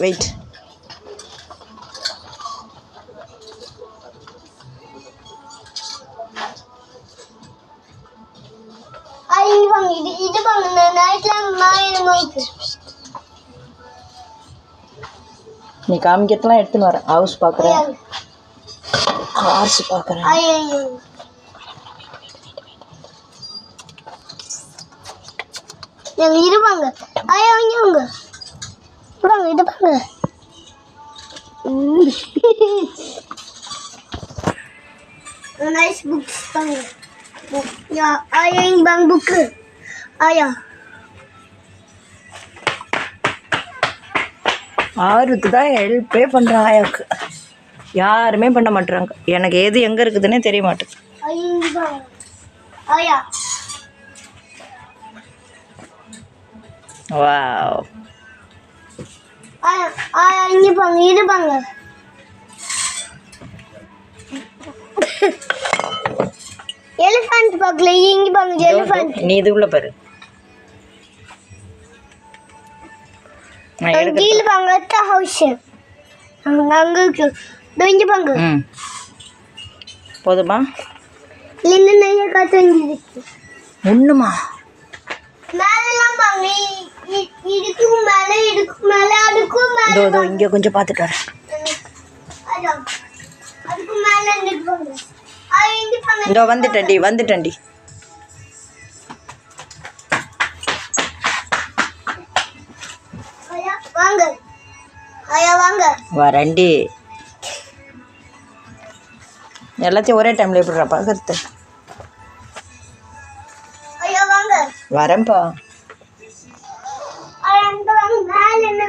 Wait. நீ காமிக்கிறதுலாம் எடுத்துன்னு வரேன். ஹவுஸ் பார்க்குறேன், கார்ஸ் பார்க்குறேன். இருப்பாங்க இருப்பாங்க. Nice books bang. Ya, ayah yang bang buku. Ayah. ஆறுக்கு தான் ஹெல்ப்பே பண்ணுறான். ஆயாவுக்கு யாருமே பண்ண மாட்டுறாங்க. எனக்கு எது எங்கே இருக்குதுன்னே தெரிய மாட்டேங்குது. வாவ். ayah இங்க பாங்க இருப்பாங்க. எலிஃபண்ட் பார்க்கல, இங்க பாங்க எலிஃபண்ட். நீ இது உள்ள பாரு. கீழ பாங்க ஹவுஸ். அங்க இருக்கு. இங்க பாங்க. போதுமா? இல்ல நிறைய காத்து வந்துருக்கு. ஒண்ணுமா? மேலலாம் பாங்க. இதுக்கு மேல அதுக்கு மேல. இதோ இங்க கொஞ்சம் பார்த்துட்டு வரேன். அதுக்கு மேல நிப்பாங்க. இங்க பாங்க. இதோ வந்துட்டேன்டி. வாங்க வரண்டி. எல்லாத்தையும் ஒரே டைம்ல எப்படிடா பார்க்கறது? வாங்க வரேன்ப்பா. மேல என்ன